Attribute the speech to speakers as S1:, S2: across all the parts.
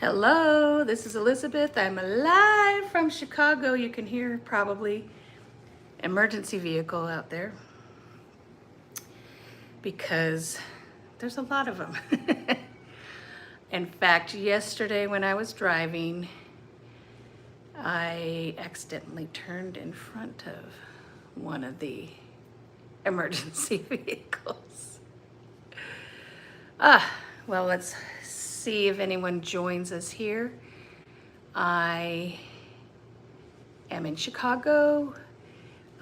S1: Hello, this is Elizabeth. I'm live from Chicago. You can hear probably emergency vehicle out there because there's a lot of them. In fact, yesterday when I was driving, I accidentally turned in front of one of the emergency vehicles. Well, let's see if anyone joins us here. I am in Chicago.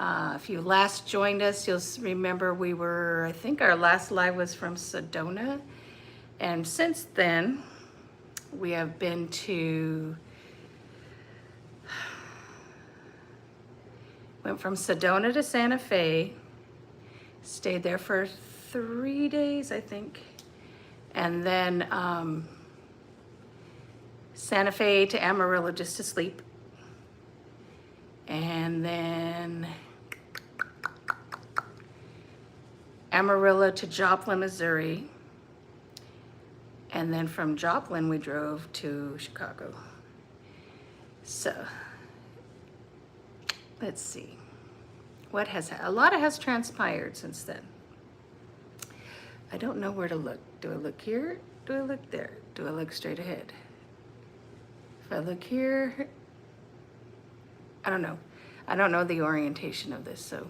S1: If you last joined us, you'll remember I think our last live was from Sedona. And since then, we have been went from Sedona to Santa Fe, stayed there for 3 days, I think. And then Santa Fe to Amarillo just to sleep. And then Amarillo to Joplin, Missouri. And then from Joplin, we drove to Chicago. So let's see. A lot has transpired since then. I don't know where to look. Do I look here? Do I look there? Do I look straight ahead? If I look here, I don't know. I don't know the orientation of this, so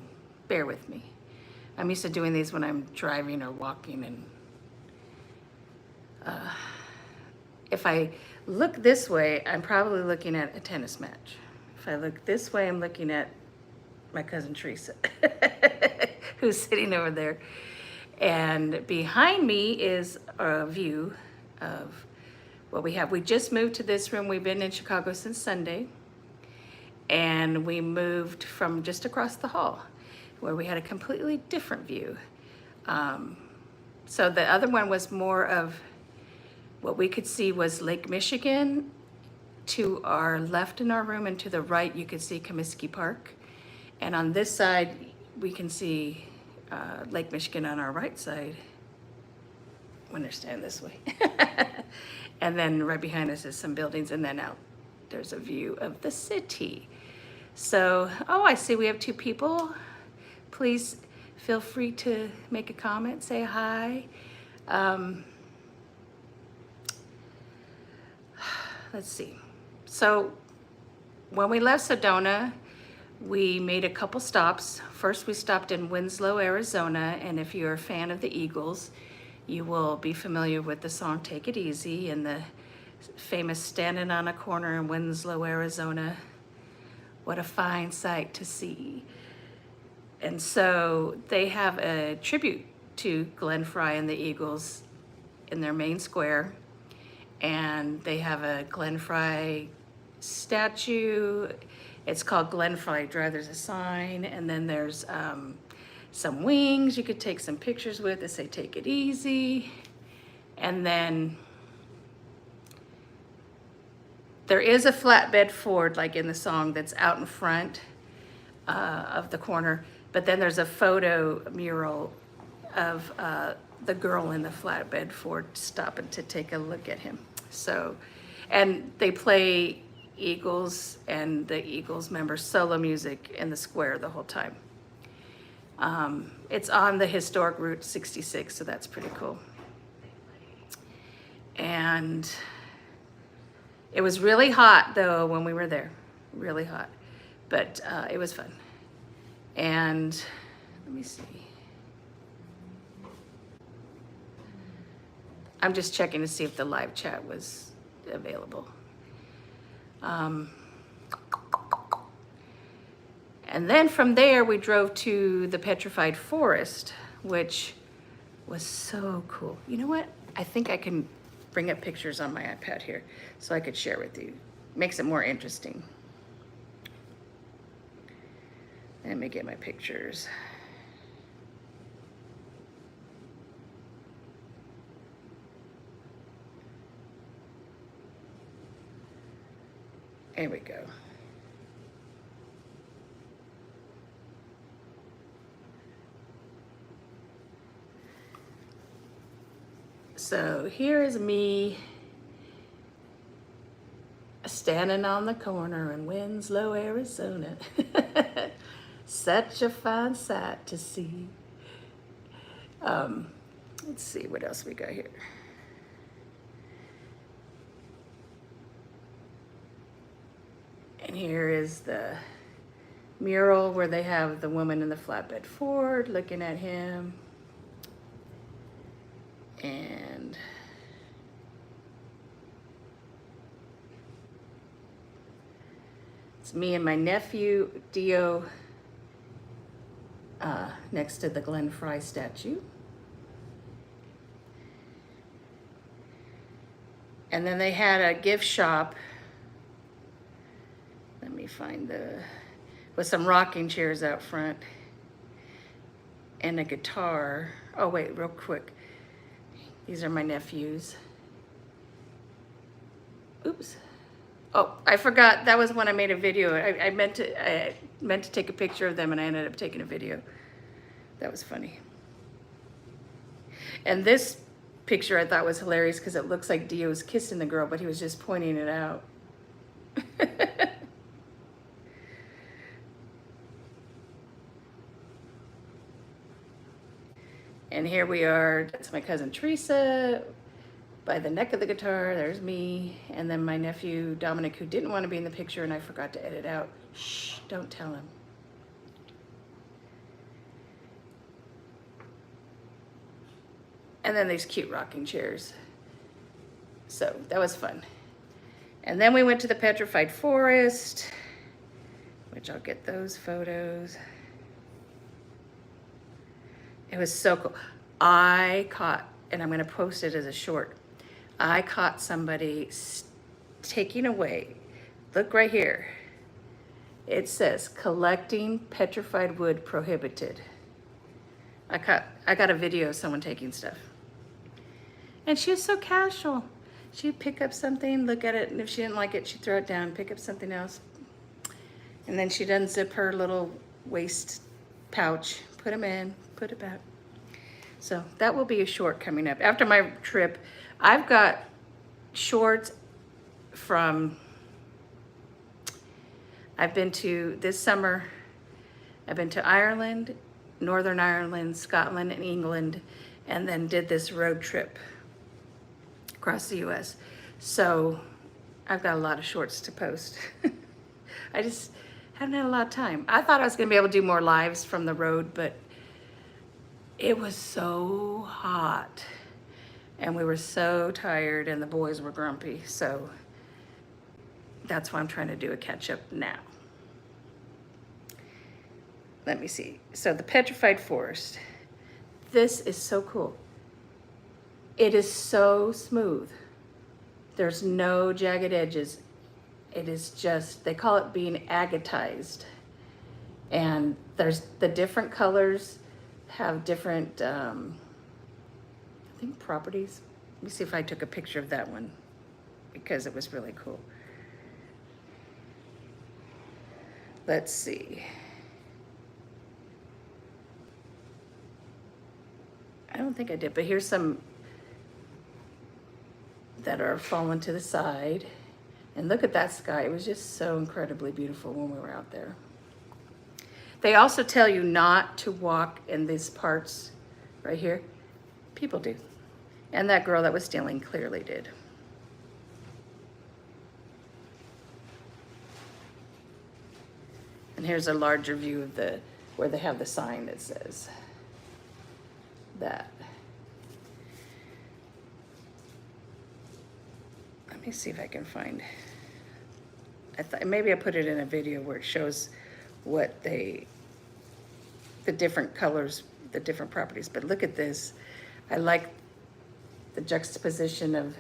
S1: bear with me. I'm used to doing these when I'm driving or walking, and if I look this way, I'm probably looking at a tennis match. If I look this way, I'm looking at my cousin Teresa, who's sitting over there. And behind me is a view of what we have. We just moved to this room. We've been in Chicago since Sunday. And we moved from just across the hall where we had a completely different view. So the other one was more of what we could see was Lake Michigan. To our left in our room and to the right, you could see Comiskey Park. And on this side, we can see Lake Michigan on our right side when they're standing this way. And then right behind us is some buildings, and then out there's a view of the city. So, I see we have 2 people. Please feel free to make a comment, say hi. Let's see. So when we left Sedona, we made a couple stops. First, we stopped in Winslow, Arizona, and if you're a fan of the Eagles, you will be familiar with the song Take It Easy and the famous Standing on a Corner in Winslow, Arizona. What a fine sight to see. And so they have a tribute to Glenn Fry and the Eagles in their main square. And they have a Glenn Fry statue. It's called Glenn Fry Drive. There's a sign, and then there's some wings you could take some pictures with that say "Take it easy." And then there is a flatbed Ford, like in the song, that's out in front of the corner. But then there's a photo mural of the girl in the flatbed Ford stopping to take a look at him. So, and they play Eagles and the Eagles members solo music in the square the whole time. It's on the historic Route 66, so that's pretty cool. And it was really hot though when we were there, really hot, but it was fun. And let me see. I'm just checking to see if the live chat was available. And then from there, we drove to the Petrified Forest, which was so cool. You know what? I think I can bring up pictures on my iPad here so I could share with you. Makes it more interesting. Let me get my pictures. There we go. So here is me standing on the corner in Winslow, Arizona. Such a fine sight to see. Let's see what else we got here. And here is the mural where they have the woman in the flatbed Ford looking at him. And it's me and my nephew, Dio, next to the Glenn Fry statue. And then they had a gift shop. Let me find with some rocking chairs out front and a guitar. Oh wait, real quick. These are my nephews. Oops. Oh, I forgot. That was when I made a video. I meant to take a picture of them, and I ended up taking a video. That was funny. And this picture I thought was hilarious because it looks like Dio was kissing the girl, but he was just pointing it out. And here we are. That's my cousin Teresa by the neck of the guitar. There's me. And then my nephew Dominic, who didn't want to be in the picture, and I forgot to edit out. Shh, don't tell him. And then these cute rocking chairs. So that was fun. And then we went to the petrified forest, which I'll get those photos. It was so cool. I caught, and I'm gonna post it as a short, I caught somebody taking away, look right here. It says, collecting petrified wood prohibited. I got a video of someone taking stuff. And she was so casual. She'd pick up something, look at it, and if she didn't like it, she'd throw it down, pick up something else. And then she'd unzip her little waist pouch, put them in, put it back. So that will be a short coming up. After my trip, I've got shorts from, I've been to, this summer, I've been to Ireland, Northern Ireland, Scotland, and England, and then did this road trip across the US. So I've got a lot of shorts to post. I just haven't had a lot of time. I thought I was gonna be able to do more lives from the road, but it was so hot and we were so tired and the boys were grumpy. So that's why I'm trying to do a catch up now. Let me see. So the petrified forest. This is so cool. It is so smooth. There's no jagged edges. It is just, they call it being agatized. And there's the different colors have different, I think properties. Let me see if I took a picture of that one because it was really cool. Let's see. I don't think I did, but here's some that are fallen to the side. And look at that sky. It was just so incredibly beautiful when we were out there. They also tell you not to walk in these parts right here. People do. And that girl that was stealing clearly did. And here's a larger view of where they have the sign that says that. Let me see if I can find, maybe I put it in a video where it shows what the different colors, the different properties, but look at this. I like the juxtaposition of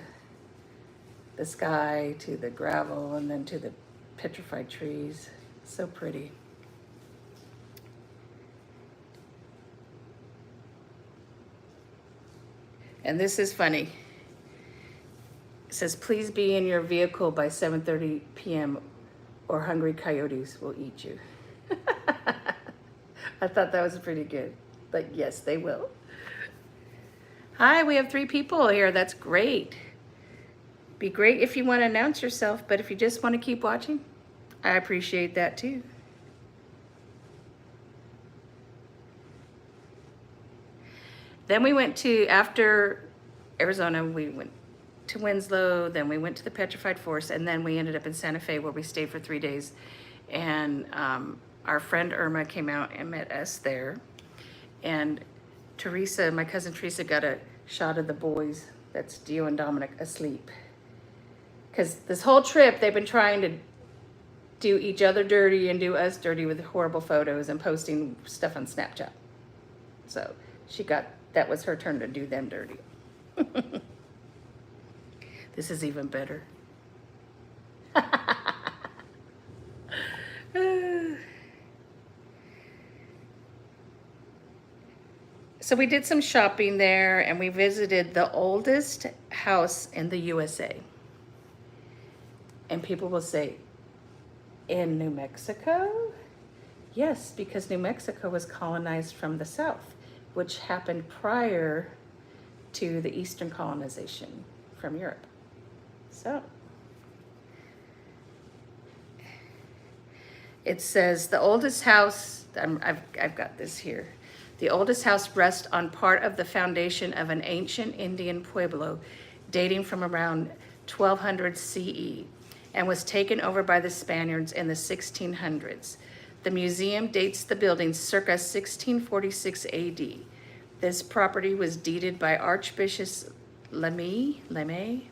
S1: the sky to the gravel and then to the petrified trees. So pretty. And this is funny. It says, please be in your vehicle by 7:30 p.m. or hungry coyotes will eat you. I thought that was pretty good, but yes, they will. Hi, we have 3 people here. That's great. Be great if you want to announce yourself, but if you just want to keep watching, I appreciate that too. Then we went to, after Arizona, we went to Winslow, then we went to the Petrified Forest, and then we ended up in Santa Fe where we stayed for 3 days. And our friend Irma came out and met us there. And Teresa, my cousin Teresa, got a shot of the boys, that's Dio and Dominic, asleep. Because this whole trip, they've been trying to do each other dirty and do us dirty with horrible photos and posting stuff on Snapchat. So that was her turn to do them dirty. This is even better. So we did some shopping there and we visited the oldest house in the USA. And people will say, in New Mexico? Yes, because New Mexico was colonized from the south, which happened prior to the Eastern colonization from Europe. So it says the oldest house, I've got this here. The oldest house rests on part of the foundation of an ancient Indian pueblo dating from around 1200 CE and was taken over by the Spaniards in the 1600s. The museum dates the building circa 1646 AD. This property was deeded by Archbishop Lemay,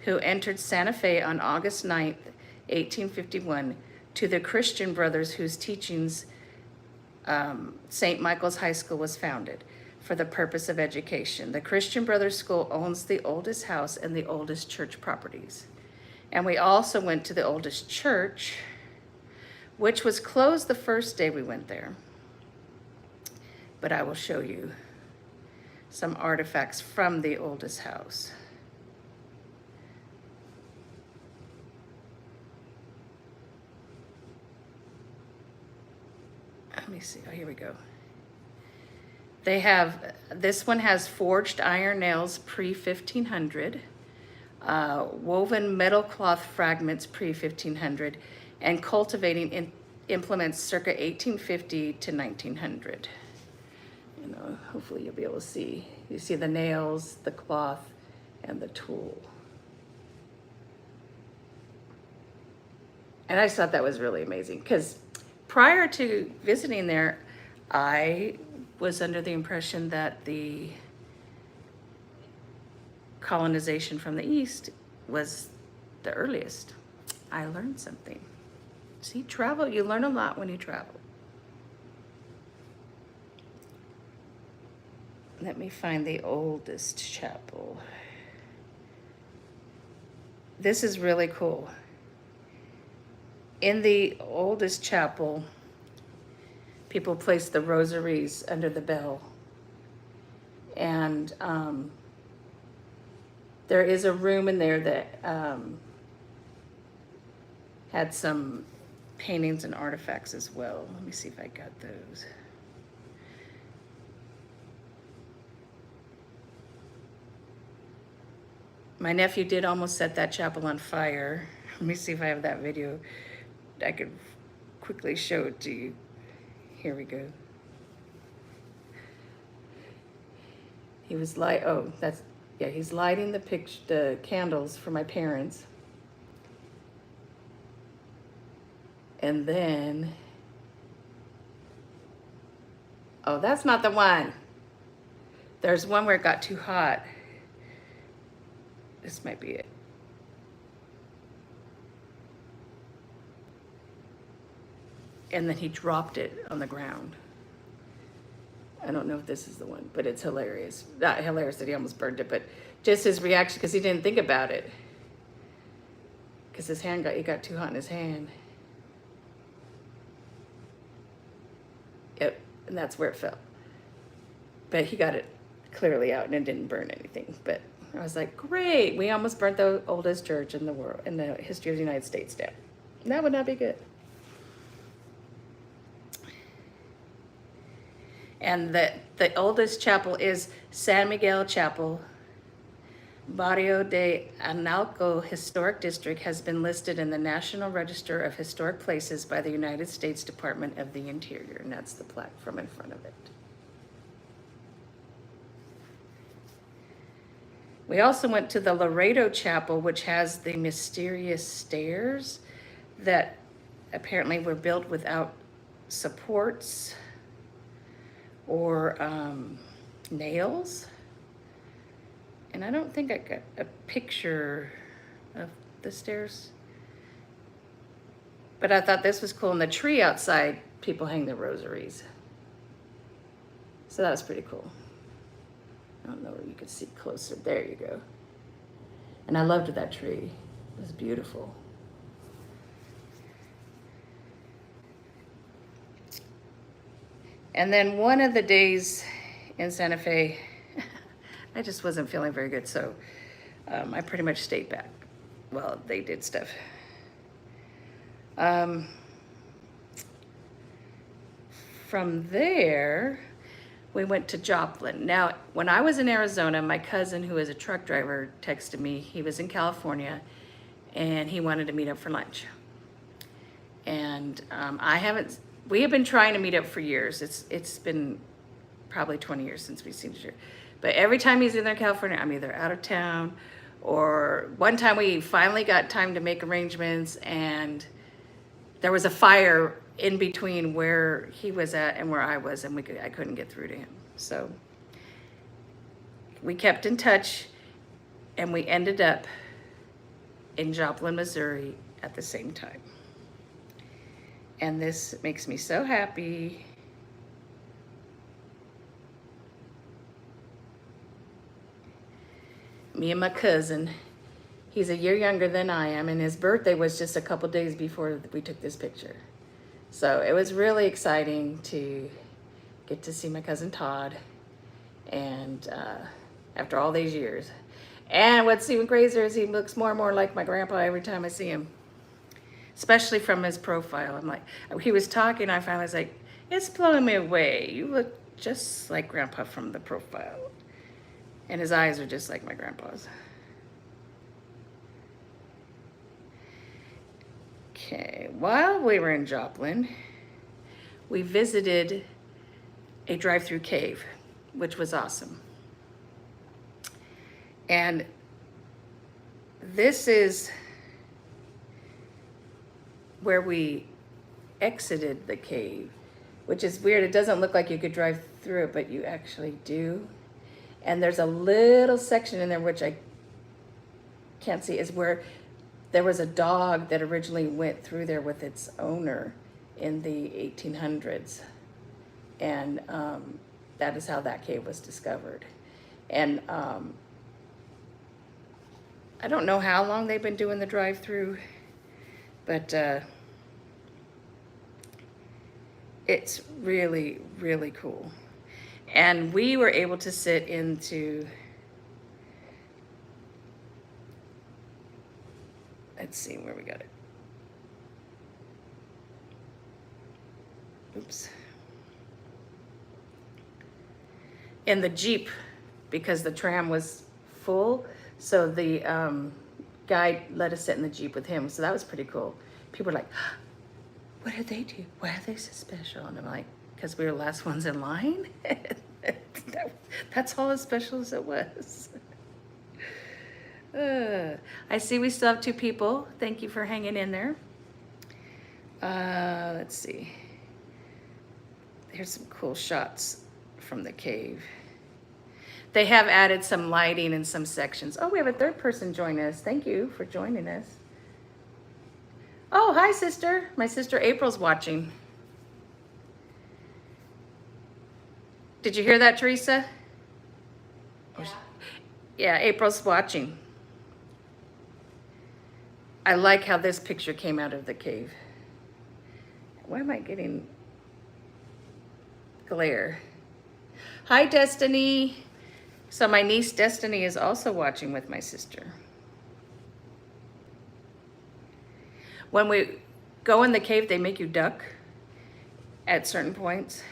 S1: who entered Santa Fe on August 9th, 1851, to the Christian brothers whose teachings St. Michael's High School was founded for the purpose of education. The Christian Brothers School owns the oldest house and the oldest church properties. And we also went to the oldest church, which was closed the first day we went there. But I will show you some artifacts from the oldest house. Let me see. Oh, here we go. This one has forged iron nails pre-1500, woven metal cloth fragments pre-1500, and cultivating implements circa 1850 to 1900. You know, hopefully you'll be able to see. You see the nails, the cloth, and the tool. And I just thought that was really amazing because prior to visiting there, I was under the impression that the colonization from the east was the earliest. I learned something. See, travel, you learn a lot when you travel. Let me find the oldest chapel. This is really cool. In the oldest chapel, people place the rosaries under the bell. And there is a room in there that had some paintings and artifacts as well. Let me see if I got those. My nephew did almost set that chapel on fire. Let me see if I have that video. I could quickly show it to you. Here we go. He was he's lighting the candles for my parents. And then, oh, that's not the one. There's one where it got too hot. This might be it. And then he dropped it on the ground. I don't know if this is the one, but it's hilarious. Not hilarious that he almost burned it, but just his reaction because he didn't think about it. Because it got too hot in his hand. Yep, and that's where it fell. But he got it clearly out and it didn't burn anything. But I was like, great, we almost burnt the oldest church in the world, in the history of the United States down. That would not be good. And the oldest chapel is San Miguel Chapel, Barrio de Analco Historic District has been listed in the National Register of Historic Places by the United States Department of the Interior, and that's the plaque from in front of it. We also went to the Laredo Chapel, which has the mysterious stairs that apparently were built without supports or nails. And I don't think I got a picture of the stairs. But I thought this was cool. And the tree outside, people hang their rosaries. So that was pretty cool. I don't know where you could see closer. There you go. And I loved that tree. It was beautiful. And then one of the days in Santa Fe, I just wasn't feeling very good, so I pretty much stayed back while they did stuff. From there, we went to Joplin. Now, when I was in Arizona, my cousin, who is a truck driver, texted me. He was in California, and he wanted to meet up for lunch. And we have been trying to meet up for years. It's been probably 20 years since we've seen each other. But every time he's in there, California, I'm either out of town, or one time we finally got time to make arrangements, and there was a fire in between where he was at and where I was, and I couldn't get through to him. So we kept in touch, and we ended up in Joplin, Missouri at the same time. And this makes me so happy. Me and my cousin, he's a year younger than I am, and his birthday was just a couple days before we took this picture. So it was really exciting to get to see my cousin Todd, and after all these years. And what's even crazier is he looks more and more like my grandpa every time I see him, especially from his profile. I'm like, he was talking, I finally was like, it's blowing me away. You look just like grandpa from the profile. And his eyes are just like my grandpa's. Okay, while we were in Joplin, we visited a drive-through cave, which was awesome. And this is where we exited the cave, which is weird. It doesn't look like you could drive through it, but you actually do. And there's a little section in there, which I can't see, is where there was a dog that originally went through there with its owner in the 1800s. And that is how that cave was discovered. And I don't know how long they've been doing the drive-through, but it's really, really cool. And we were able to sit into, let's see where we got it. Oops. In the Jeep, because the tram was full. So the guide let us sit in the Jeep with him. So that was pretty cool. People were like, what did they do? Why are they so special? And I'm like, because we were the last ones in line. That's all as special as it was. I see we still have 2 people. Thank you for hanging in there. Let's see. Here's some cool shots from the cave. They have added some lighting in some sections. Oh, we have a 3rd person join us. Thank you for joining us. Oh, hi, sister. My sister April's watching. Did you hear that, Teresa? Yeah. Yeah, April's watching. I like how this picture came out of the cave. Why am I getting glare? Hi, Destiny. So my niece Destiny is also watching with my sister. When we go in the cave, they make you duck at certain points.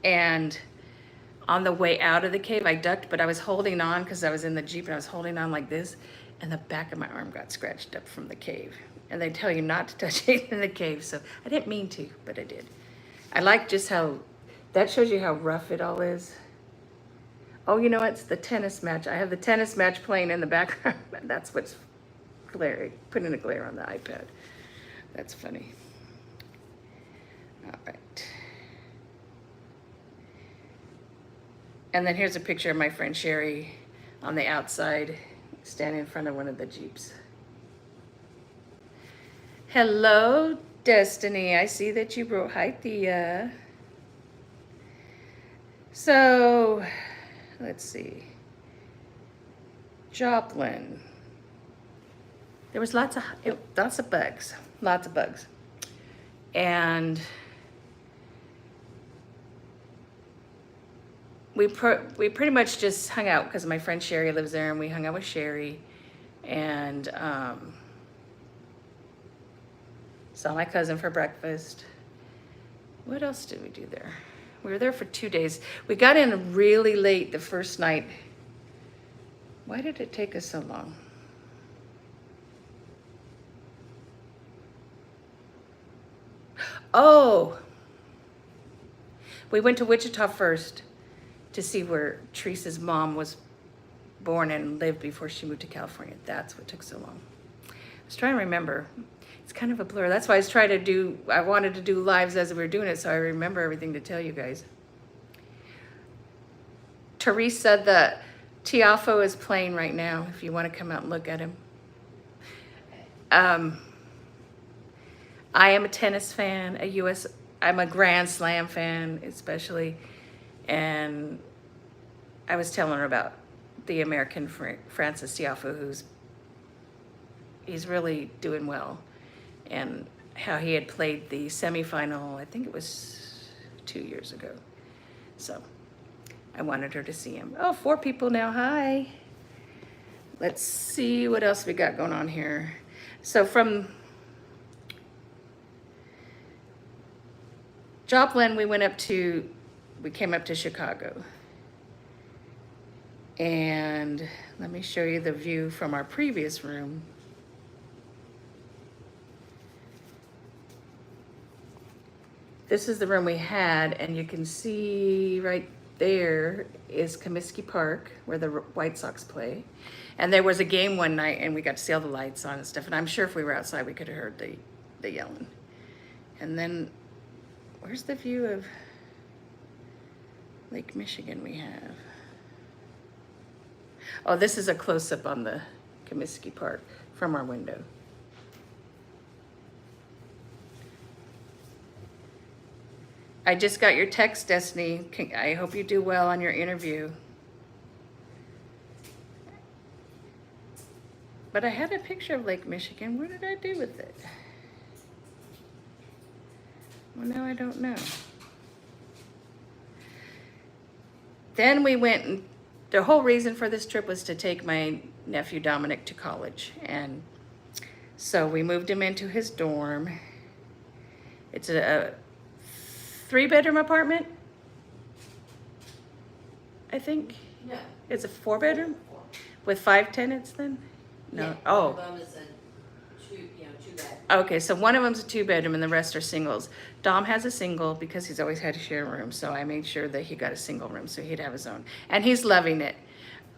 S1: And On the way out of the cave, I ducked, but I was holding on because I was in the Jeep and I was holding on like this, and the back of my arm got scratched up from the cave. And they tell you not to touch it in the cave, so I didn't mean to, but I did. I like just how, that shows you how rough it all is. Oh, you know what? It's the tennis match. I have the tennis match playing in the background. That's what's glaring, putting a glare on the iPad. That's funny. All right. And then here's a picture of my friend Sherry on the outside, standing in front of one of the Jeeps. Hello, Destiny. I see that you wrote hi, Thea. So, let's see. Joplin. There was lots of bugs, lots of bugs. And we pretty much just hung out because my friend Sherry lives there, and we hung out with Sherry, and saw my cousin for breakfast. What else did we do there? We were there for 2 days. We got in really late the first night. Why did it take us so long? Oh, we went to Wichita first to see where Teresa's mom was born and lived before she moved to California. That's what took so long. I was trying to remember. It's kind of a blur. That's why I wanted to do lives as we were doing it, so I remember everything to tell you guys. Teresa, the Tiafo is playing right now, if you want to come out and look at him. I am a tennis fan, I'm a Grand Slam fan, especially, and I was telling her about the American Francis Tiafoe, he's really doing well, and how he had played the semifinal, I think it was 2 years ago. So I wanted her to see him. Oh, 4 people now, hi. Let's see what else we got going on here. So from Joplin, we came up to Chicago. And let me show you the view from our previous room. This is the room we had, and you can see right there is Comiskey Park, where the White Sox play. And there was a game one night, and we got to see all the lights on and stuff. And I'm sure if we were outside, we could have heard the yelling. And then, where's the view of Lake Michigan we have? Oh, this is a close-up on the Comiskey Park from our window. I just got your text, Destiny. I hope you do well on your interview. But I had a picture of Lake Michigan. What did I do with it? Well, now I don't know. Then we went, and the whole reason for this trip was to take my nephew Dominic to college. And so we moved him into his dorm. It's a 3-bedroom apartment, I think.
S2: No.
S1: It's a 4-bedroom with 5 tenants then? No.
S2: Yeah,
S1: Oh.
S2: one of them is a 2-bed.
S1: Okay, so one of them's a 2-bedroom and the rest are singles. Dom has a single because he's always had to share a room, so I made sure that he got a single room so he'd have his own. And he's loving it.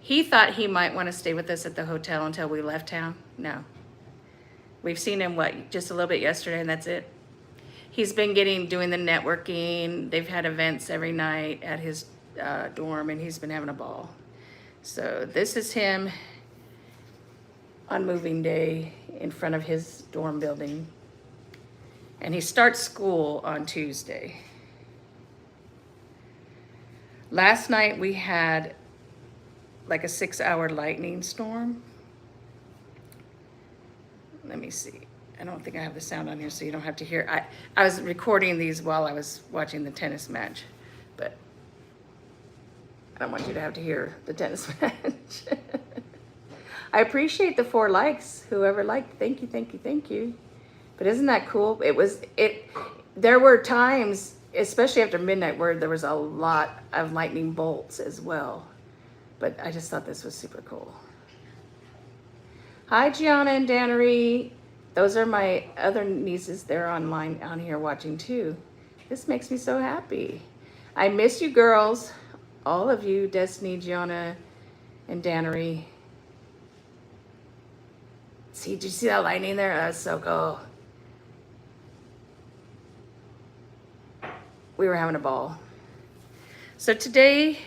S1: He thought he might want to stay with us at the hotel until we left town. No. We've seen him, just a little bit yesterday, and that's it. He's been doing the networking. They've had events every night at his dorm, and he's been having a ball. So this is him on moving day in front of his dorm building. And he starts school on Tuesday. Last night we had like a 6-hour lightning storm. Let me see. I don't think I have the sound on here, so you don't have to hear. I was recording these while I was watching the tennis match, but I don't want you to have to hear the tennis match. I appreciate the 4 likes. Whoever liked, thank you, thank you, thank you. But isn't that cool? There were times especially after midnight where there was a lot of lightning bolts as well. But I just thought this was super cool. Hi, Gianna and Dannery. Those are my other nieces. They're online on here watching too. This makes me so happy. I miss you girls. All of you, Destiny, Gianna, and Dannery. See, did you see that lightning there? That's so cool. We were having a ball. So today,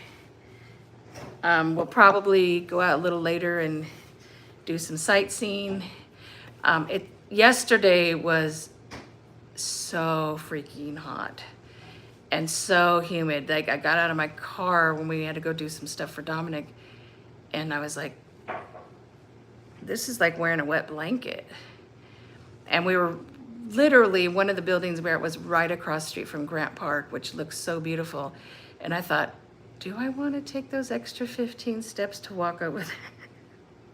S1: we'll probably go out a little later and do some sightseeing. Yesterday was so freaking hot and so humid. Like, I got out of my car when we had to go do some stuff for Dominic, and I was like, this is like wearing a wet blanket. And we were literally, one of the buildings where it was right across the street from Grant Park, which looks so beautiful. And I thought, do I want to take those extra 15 steps to walk over there?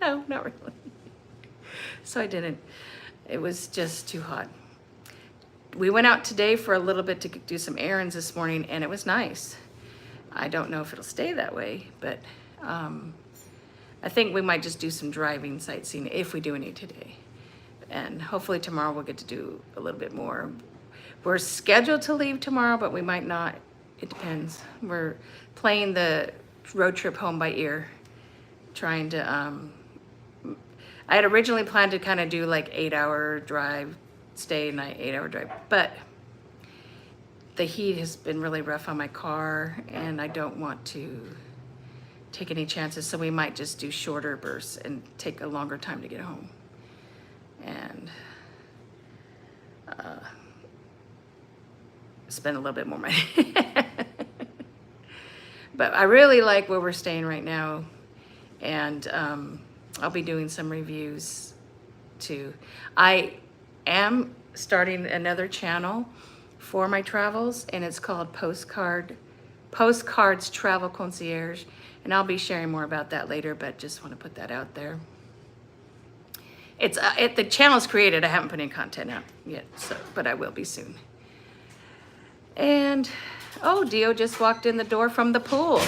S1: No, not really. So I didn't. It was just too hot. We went out today for a little bit to do some errands this morning, and it was nice. I don't know if it'll stay that way, but I think we might just do some driving sightseeing if we do any today. And hopefully tomorrow we'll get to do a little bit more. We're scheduled to leave tomorrow, but we might not. It depends. We're playing the road trip home by ear, trying to, I had originally planned to kind of do like 8-hour drive, stay night, 8-hour drive, but the heat has been really rough on my car and I don't want to take any chances. So we might just do shorter bursts and take a longer time to get home. And spend a little bit more money. But I really like where we're staying right now, and I'll be doing some reviews too. I am starting another channel for my travels, and it's called Postcards Travel Concierge, and I'll be sharing more about that later, but just want to put that out there. It's the channel's created. I haven't put any content out yet, so, but I will be soon. And oh, Dio just walked in the door from the pool.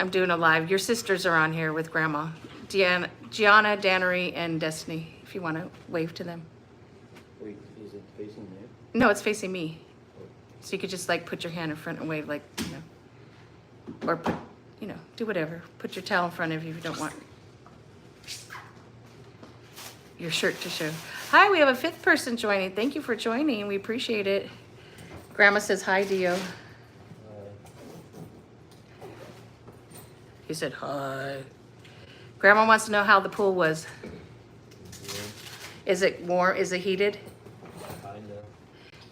S1: I'm doing a live. Your sisters are on here with Grandma, Gianna, Dannery, and Destiny. If you want to wave to them.
S3: Wait, is it facing there?
S1: No, it's facing me. So you could just like put your hand in front and wave, like, you know, or put, you know, do whatever. Put your towel in front of you if you don't want your shirt to show. Hi, we have a 5th person joining. Thank you for joining. We appreciate it. Grandma says hi, Dio. He said hi. Grandma wants to know how the pool was.
S3: Yeah,
S1: Is it warm? Is it heated?
S3: kinda.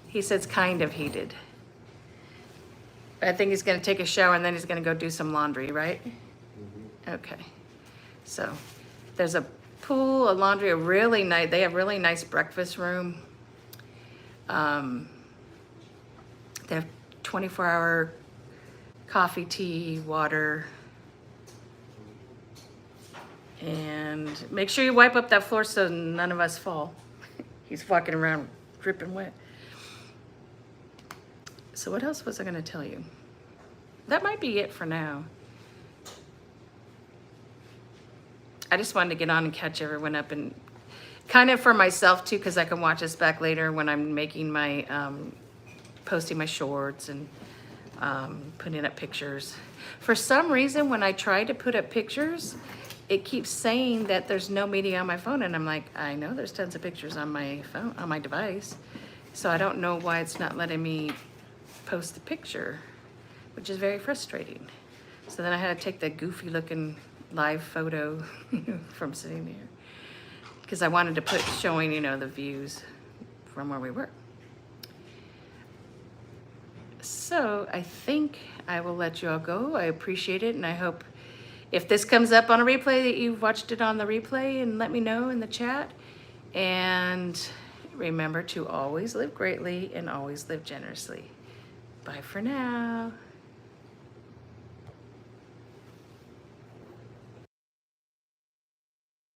S1: He says kind of heated. I think he's gonna take a shower and then he's gonna go do some laundry, right?
S3: Mm-hmm.
S1: Okay. So there's a pool, a laundry, a really nice, they have really nice breakfast room. They have 24-hour coffee, tea, water. And make sure you wipe up that floor so none of us fall. He's walking around dripping wet. So what else was I gonna tell you? That might be it for now. I just wanted to get on and catch everyone up, and kind of for myself too, because I can watch this back later when I'm making my, posting my shorts and putting up pictures. For some reason, when I try to put up pictures, it keeps saying that there's no media on my phone, and I'm like, I know there's tons of pictures on my phone, on my device. So I don't know why it's not letting me post the picture, which is very frustrating. So then I had to take the goofy looking live photo from sitting there, because I wanted to put showing, you know, the views from where we were. So I think I will let you all go. I appreciate it, and I hope if this comes up on a replay that you've watched it on the replay, and let me know in the chat. And remember to always live greatly and always live generously. Bye for now.